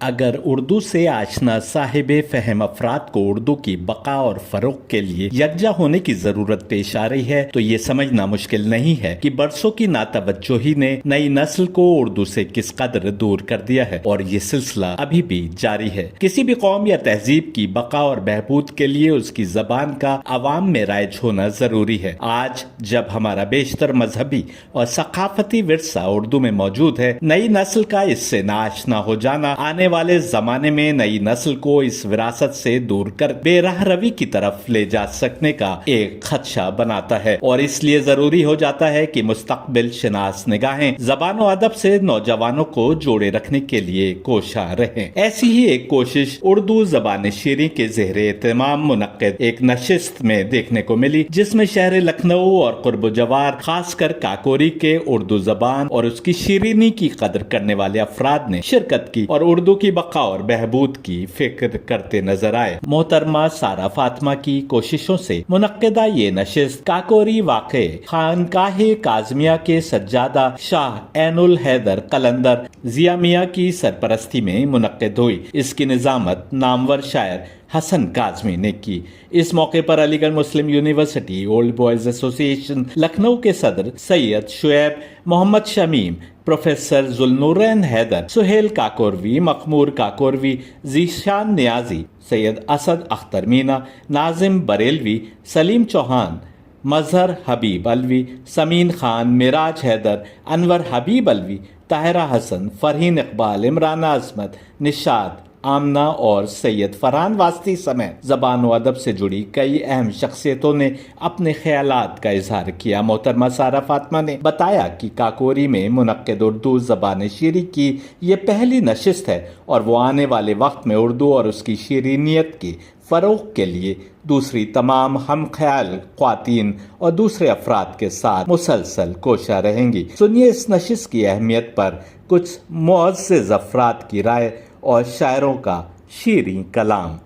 اگر اردو سے آشنا صاحب فہم افراد کو اردو کی بقا اور فروغ کے لیے یکجا ہونے کی ضرورت پیش آ رہی ہے تو یہ سمجھنا مشکل نہیں ہے کہ برسوں کی ناتوجہی نے نئی نسل کو اردو سے کس قدر دور کر دیا ہے، اور یہ سلسلہ ابھی بھی جاری ہے۔ کسی بھی قوم یا تہذیب کی بقا اور بہبود کے لیے اس کی زبان کا عوام میں رائج ہونا ضروری ہے۔ آج جب ہمارا بیشتر مذہبی اور ثقافتی ورثہ اردو میں موجود ہے، نئی نسل کا اس سے ناآشنا ہو جانا آنے والے زمانے میں نئی نسل کو اس وراثت سے دور کر بے راہ روی کی طرف لے جا سکنے کا ایک خدشہ بناتا ہے، اور اس لیے ضروری ہو جاتا ہے کہ مستقبل شناس نگاہیں زبان و ادب سے نوجوانوں کو جوڑے رکھنے کے لیے کوشاں رہیں۔ ایسی ہی ایک کوشش اردو زبان شیریں کے زیر اہتمام منعقد ایک نشست میں دیکھنے کو ملی، جس میں شہر لکھنؤ اور قرب و جوار خاص کر کاکوری کے اردو زبان اور اس کی شیرینی کی قدر کرنے والے افراد نے شرکت کی اور اردو کی بقا اور بہبود کی فکر کرتے نظر آئے۔ محترمہ سارہ فاطمہ کی کوششوں سے منعقدہ یہ نشست کاکوری واقع خانقاہ کاظمیہ کے سجادہ شاہ عین الحیدر قلندر ضیاء میاں کی سرپرستی میں منعقد ہوئی۔ اس کی نظامت نامور شاعر حسن کاظمی نے کی۔ اس موقع پر علی گڑھ مسلم یونیورسٹی اولڈ بوائز ایسوسی ایشن لکھنؤ کے صدر سید شعیب محمد شمیم، پروفیسر ذوالنورین حیدر، سہیل کاکوروی، مخمور کاکوروی، ذیشان نیازی، سید اسد اختر مینا، ناظم بریلوی، سلیم چوہان، مظہر حبیب علوی، سمین خان، معراج حیدر، انور حبیب علوی، طاہرہ حسن، فرحین اقبال، عمران عظمت، نشاد آمنہ اور سید فرحان واسطی سمیت زبان و ادب سے جڑی کئی اہم شخصیتوں نے اپنے خیالات کا اظہار کیا۔ محترمہ سارہ فاطمہ نے بتایا کہ کاکوری میں منعقد اردو زبان شیریں کی یہ پہلی نشست ہے، اور وہ آنے والے وقت میں اردو اور اس کی شیرینیت کے فروغ کے لیے دوسری تمام ہم خیال خواتین اور دوسرے افراد کے ساتھ مسلسل کوشاں رہیں گی۔ سنیے اس نشست کی اہمیت پر کچھ معزز افراد کی رائے اور شاعروں کا شیریں کلام۔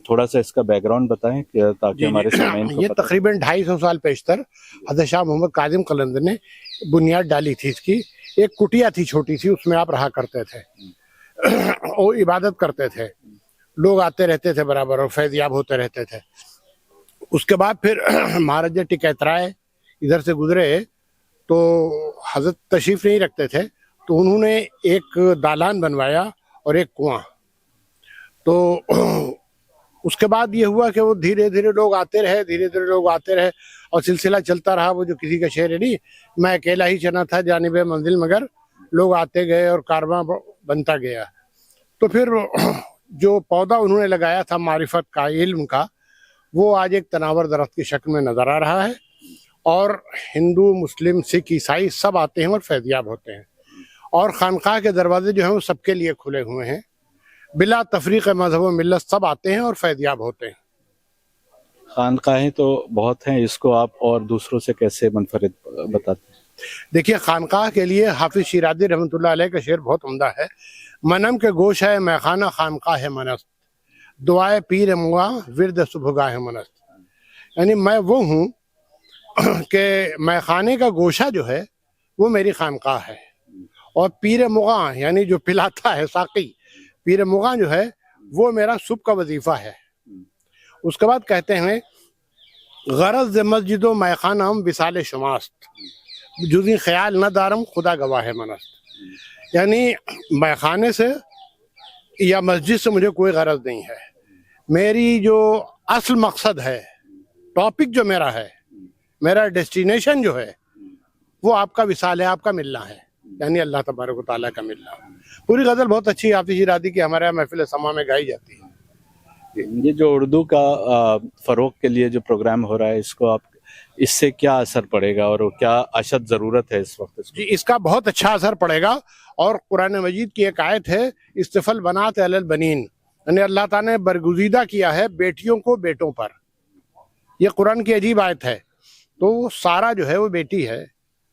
تھوڑا سا اس کا بیک گراؤنڈ بتائیں تاکہ ہمارے سامعین کو یہ تقریباً 250 سال پیشتر حضرت شاہ محمد کاظم قلندر نے بنیاد ڈالی تھی۔ اس کی ایک کٹیا تھی چھوٹی سی، اس میں آپ رہا کرتے تھے اور عبادت کرتے تھے، لوگ آتے رہتے تھے برابر اور فیض یاب ہوتے رہتے تھے۔ اس کے بعد پھر مہاراجہ ٹکیت رائے ادھر سے گزرے تو حضرت تشریف نہیں رکھتے تھے، تو انہوں نے ایک دالان بنوایا اور ایک کنواں۔ تو اس کے بعد یہ ہوا کہ وہ دھیرے دھیرے لوگ آتے رہے اور سلسلہ چلتا رہا۔ وہ جو کسی کا شعر ہے نہیں، میں اکیلا ہی چنا تھا جانب منزل مگر لوگ آتے گئے اور کارواں بنتا گیا۔ تو پھر جو پودا انہوں نے لگایا تھا معرفت کا، علم کا، وہ آج ایک تناور درخت کی شکل میں نظر آ رہا ہے، اور ہندو، مسلم، سکھ، عیسائی سب آتے ہیں اور فیضیاب ہوتے ہیں، اور خانقاہ کے دروازے جو ہیں وہ سب کے لیے کھلے ہوئے ہیں، بلا تفریق مذہب و ملت سب آتے ہیں اور فیضیاب ہوتے ہیں۔ خانقاہیں تو بہت ہیں، اس کو آپ اور دوسروں سے کیسے منفرد بتاتے ہیں؟ دیکھیے، خانقاہ کے لیے حافظ شیرازی رحمۃ اللہ علیہ کا شعر بہت عمدہ ہے۔ منم کے گوش ہے میخانہ خانقاہ منست، دعائے پیر مغاں ورد صبحگاہ منست۔ یعنی میں وہ ہوں کہ میخانے کا گوشہ جو ہے وہ میری خانقاہ ہے، اور پیر مغاں یعنی جو پلاتا ہے ساقی، پیر مغاں جو ہے وہ میرا صبح کا وظیفہ ہے۔ اس کے بعد کہتے ہیں غرض مسجد و میخانم وصال شماست، جزی خیال نہ دارم خدا گواہ منست۔ یعنی میخانے سے یا مسجد سے مجھے کوئی غرض نہیں ہے، میری جو اصل مقصد ہے، ٹاپک جو میرا ہے، میرا ڈیسٹینیشن جو ہے وہ آپ کا وصال ہے، آپ کا ملنا ہے، یعنی اللہ تبارک و تعالیٰ کا ملنا۔ پوری غزل بہت اچھی حافظ شیرازی کی ہمارے یہاں محفل سما میں گائی جاتی ہے۔ یہ جو اردو کا فروغ کے لیے جو پروگرام ہو رہا ہے، اس کو آپ اس سے کیا اثر پڑے گا اور کیا اشد ضرورت ہے اس وقت؟ جی، اس کا بہت اچھا اثر پڑے گا، اور قرآن مجید کی ایک آیت ہے اصطفی البنات علی البنین، یعنی اللہ تعالیٰ نے برگزیدہ کیا ہے بیٹیوں کو بیٹوں پر۔ یہ قرآن کی عجیب آیت ہے۔ تو سارہ جو ہے وہ بیٹی ہے،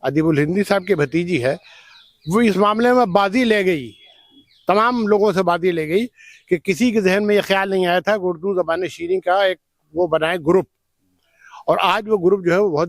ادیب الہندی صاحب کی بھتیجی ہے، وہ اس معاملے میں بازی لے گئی، تمام لوگوں سے بازی لے گئی کہ کسی کے ذہن میں یہ خیال نہیں آیا تھا کہ اردو زبان شیریں کا ایک وہ بنائے گروپ، اور آج وہ گروپ جو ہے وہ بہت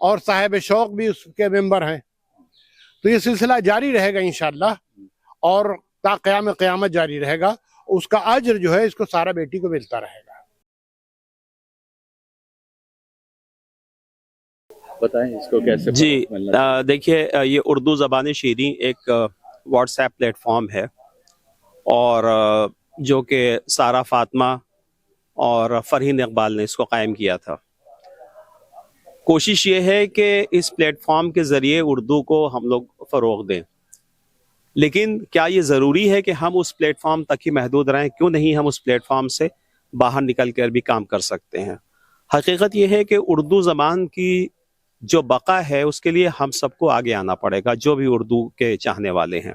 اور صاحب شوق بھی اس کے ممبر ہیں. تو یہ سلسلہ جاری رہے گا انشاءاللہ، اور تا قیام قیامت جاری رہے گا. اس کا اجر جو ہے اس کو سارا بیٹی کو ملتا رہے گا. بتائیں اس کو کیسے. جی دیکھیے، یہ اردو زبان شیریں ایک واٹس ایپ پلیٹ فارم ہے، اور جو کہ سارا فاطمہ اور فرحین اقبال نے اس کو قائم کیا تھا. کوشش یہ ہے کہ اس پلیٹ فارم کے ذریعے اردو کو ہم لوگ فروغ دیں، لیکن کیا یہ ضروری ہے کہ ہم اس پلیٹ فارم تک ہی محدود رہیں؟ کیوں نہیں ہم اس پلیٹ فارم سے باہر نکل کر بھی کام کر سکتے ہیں؟ حقیقت یہ ہے کہ اردو زبان کی جو بقا ہے اس کے لیے ہم سب کو آگے آنا پڑے گا، جو بھی اردو کے چاہنے والے ہیں.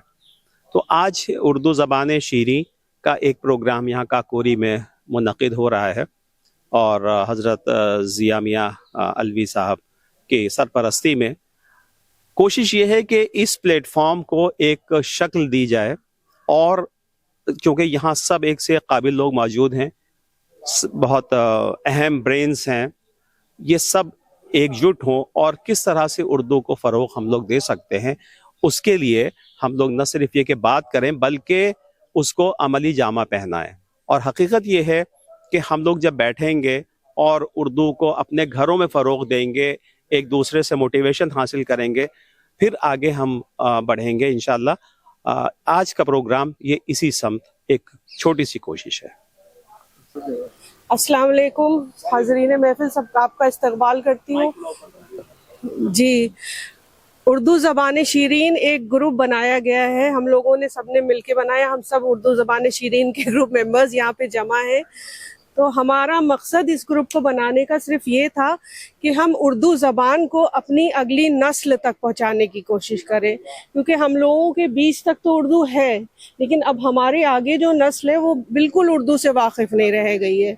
تو آج اردو زبان شیریں کا ایک پروگرام یہاں کاکوری میں منعقد ہو رہا ہے، اور حضرت ضیاء میاں الوی صاحب کی سرپرستی میں. کوشش یہ ہے کہ اس پلیٹ فارم کو ایک شکل دی جائے، اور کیونکہ یہاں سب ایک سے قابل لوگ موجود ہیں، بہت اہم برینز ہیں، یہ سب ایک جٹ ہوں، اور کس طرح سے اردو کو فروغ ہم لوگ دے سکتے ہیں، اس کے لیے ہم لوگ نہ صرف یہ کہ بات کریں بلکہ اس کو عملی جامہ پہنائیں. اور حقیقت یہ ہے کہ ہم لوگ جب بیٹھیں گے اور اردو کو اپنے گھروں میں فروغ دیں گے، ایک دوسرے سے موٹیویشن حاصل کریں گے، پھر آگے ہم بڑھیں گے انشاءاللہ. آج کا پروگرام یہ اسی سمت ایک چھوٹی سی کوشش ہے. السلام علیکم حاضرین محفل، سب کا آپ کا استقبال کرتی ہوں. جی، اردو زبان شیریں ایک گروپ بنایا گیا ہے، ہم لوگوں نے سب نے مل کے بنایا. ہم سب اردو زبان شیریں کے گروپ ممبرز یہاں پہ جمع ہیں. تو ہمارا مقصد اس گروپ کو بنانے کا صرف یہ تھا کہ ہم اردو زبان کو اپنی اگلی نسل تک پہنچانے کی کوشش کریں، کیونکہ ہم لوگوں کے بیچ تک تو اردو ہے، لیکن اب ہمارے آگے جو نسل ہے وہ بالکل اردو سے واقف نہیں رہ گئی ہے.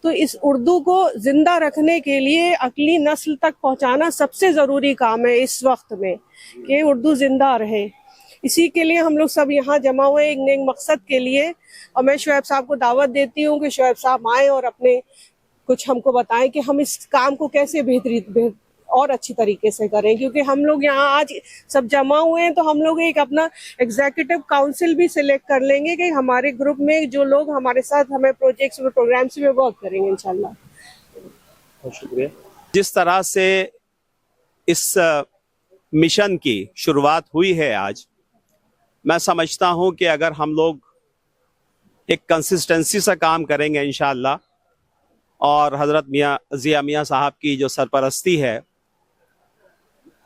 تو اس اردو کو زندہ رکھنے کے لیے اگلی نسل تک پہنچانا سب سے ضروری کام ہے اس وقت میں، کہ اردو زندہ رہے. اسی کے لیے ہم لوگ سب یہاں جمع ہوئے ایک نیک مقصد کے لیے. اور میں شعیب صاحب کو دعوت دیتی ہوں کہ شعیب صاحب آئیں اور اپنے کچھ ہم کو بتائیں کہ ہم اس کام کو کیسے اور اچھی طریقے سے کریں. کیونکہ ہم لوگ یہاں آج سب جمع ہوئے ہیں تو ہم لوگ ایک اپنا ایگزیکٹو کاؤنسل بھی سلیکٹ کر لیں گے کہ ہمارے گروپ میں جو لوگ ہمارے ساتھ ہمیں پروجیکٹس اور پروگرامس میں ورک کریں گے انشاءاللہ. شکریہ. جس طرح سے اس مشن کی شروعات ہوئی ہے آج، میں سمجھتا ہوں کہ اگر ہم لوگ ایک کنسسٹنسی سے کام کریں گے انشاءاللہ، اور حضرت ضیاء میاں صاحب کی جو سرپرستی ہے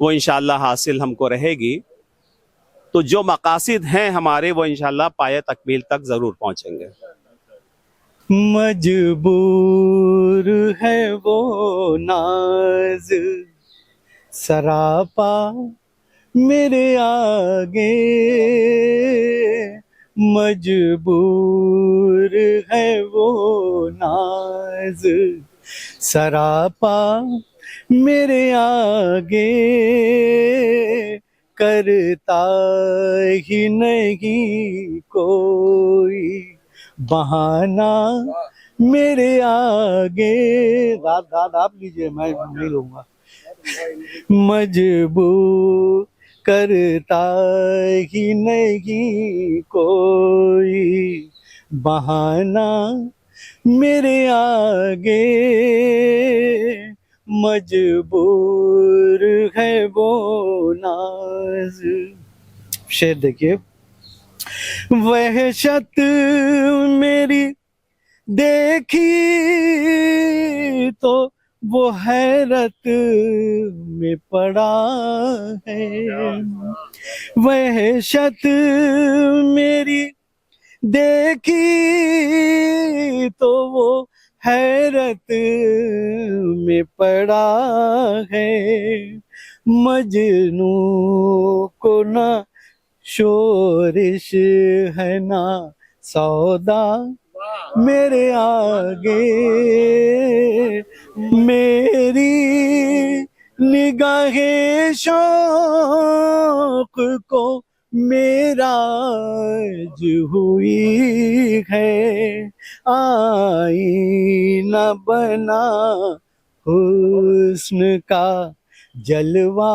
وہ انشاءاللہ حاصل ہم کو رہے گی، تو جو مقاصد ہیں ہمارے وہ انشاءاللہ پایہ تکمیل تک ضرور پہنچیں گے. مجبور ہے وہ ناز سراپا میرے آگے، مجبور ہے وہ ناز سراپا میرے آگے، کرتا ہی نہیں کوئی بہانہ میرے آگے. داد آپ لیجئے، میں نہیں لوں گا. مجبور کرتا ہی نہیں کوئی بہانہ میرے آگے، مجبور ہے وہ ناز. شعر دیکھیے. وحشت میری دیکھی تو وہ حیرت میں پڑا ہے، وحشت میری دیکھی تو وہ حیرت میں پڑا ہے، مجنوں کو نہ شورش ہے نہ سودا میرے آگے، میری نگاہ شوق کو معراج ہوئی ہے، آئینہ بنا حسن کا جلوہ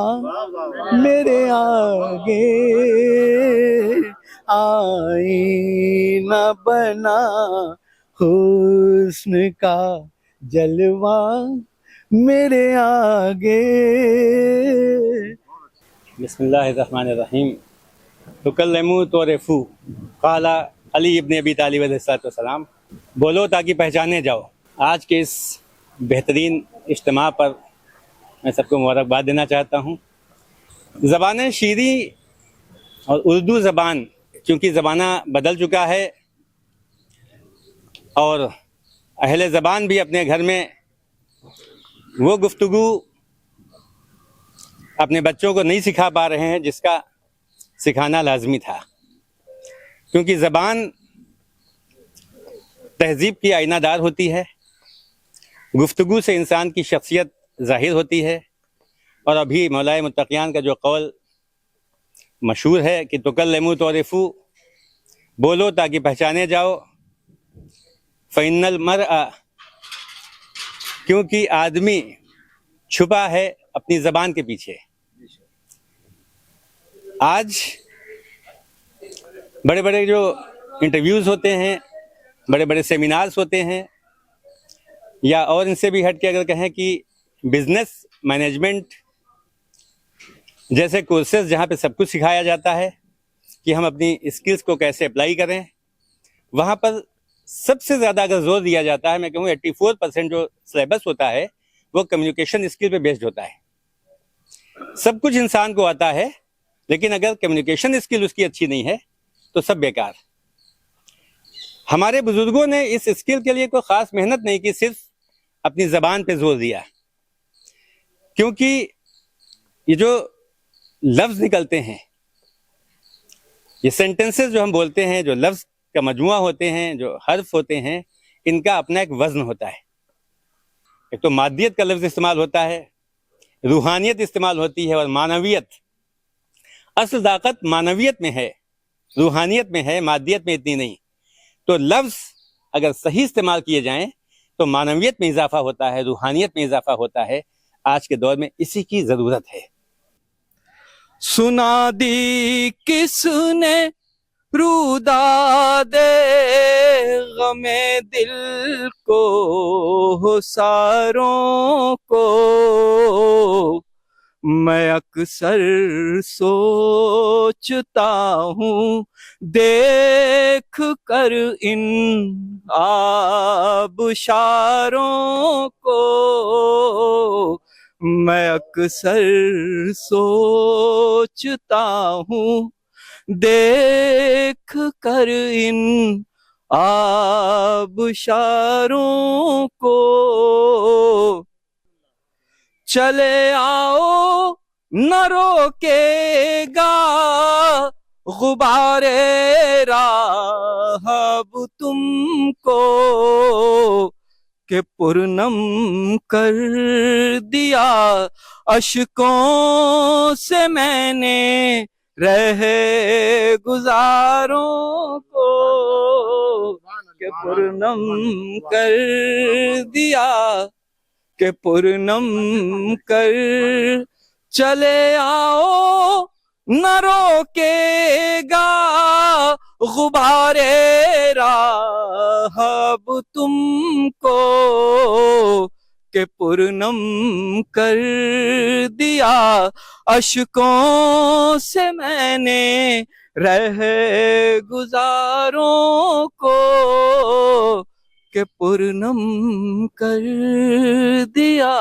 میرے آگے، آئینہ بنا حسن کا جلوہ میرے آگے۔ بسم اللہ الرحمن الرحیم۔ تکلموا تعرفوا، قال علی ابن ابی طالب علیہ السلام، بولو تاکہ پہچانے جاؤ۔ آج کے اس بہترین اجتماع پر میں سب کو مبارکباد دینا چاہتا ہوں۔ زبان شیریں اور اردو زبان چونکہ زمانہ بدل چکا ہے، اور اہل زبان بھی اپنے گھر میں وہ گفتگو اپنے بچوں کو نہیں سکھا پا رہے ہیں جس کا سکھانا لازمی تھا، کیونکہ زبان تہذیب کی آئینہ دار ہوتی ہے، گفتگو سے انسان کی شخصیت ظاہر ہوتی ہے، اور ابھی مولائے متقیان کا جو قول مشہور ہے کہ تکلموا تعرفوا، بولو تاکہ پہچانے جاؤ، فإن المرء، کیونکہ آدمی چھپا ہے اپنی زبان کے پیچھے۔ آج بڑے بڑے جو انٹرویوز ہوتے ہیں، بڑے بڑے سیمینارز ہوتے ہیں، یا اور ان سے بھی ہٹ کے اگر کہیں کہ بزنس مینجمنٹ جیسے کورسز جہاں پہ سب کچھ سکھایا جاتا ہے کہ ہم اپنی اسکلز کو کیسے اپلائی کریں، وہاں پر سب سے زیادہ اگر زور دیا جاتا ہے، میں کہوں 84% جو سلیبس ہوتا ہے وہ کمیونیکیشن اسکل پہ بیسڈ ہوتا ہے۔ سب کچھ انسان کو آتا ہے، لیکن اگر کمیونیکیشن اسکل اس کی اچھی نہیں ہے تو سب بیکار۔ ہمارے بزرگوں نے اس اسکل کے لیے کوئی خاص محنت نہیں کی، صرف اپنی زبان پہ زور دیا، کیونکہ یہ جو لفظ نکلتے ہیں، یہ سینٹنسز جو ہم بولتے ہیں، جو لفظ کا مجموعہ ہوتے ہیں، جو حرف ہوتے ہیں، ان کا اپنا ایک وزن ہوتا ہے۔ ایک تو مادیت کا لفظ استعمال ہوتا ہے، روحانیت استعمال ہوتی ہے، اور معنویت۔ اصل طاقت معنویت میں ہے، روحانیت میں ہے، مادیت میں اتنی نہیں۔ تو لفظ اگر صحیح استعمال کیے جائیں تو معنویت میں اضافہ ہوتا ہے، روحانیت میں اضافہ ہوتا ہے۔ آج کے دور میں اسی کی ضرورت ہے۔ سنا دی کس نے روداد غم دل کو ساروں کو، میں اکثر سوچتا ہوں دیکھ کر ان آبشاروں کو، میں اکثر سوچتا ہوں دیکھ کر ان آبشاروں کو، چلے آؤ نہ روکے گا غبار راہ اب تم کو، کہ پرنم کر دیا اشکوں سے میں نے رہ گزاروں کو، کہ پرنم کر دیا، کہ پرنم کر، چلے آؤ نہ روکے گا غبار راہ اب تم کو، کہ پرنم کر دیا اشکوں سے میں نے رہ گزاروں کو، کہ پرنم کر دیا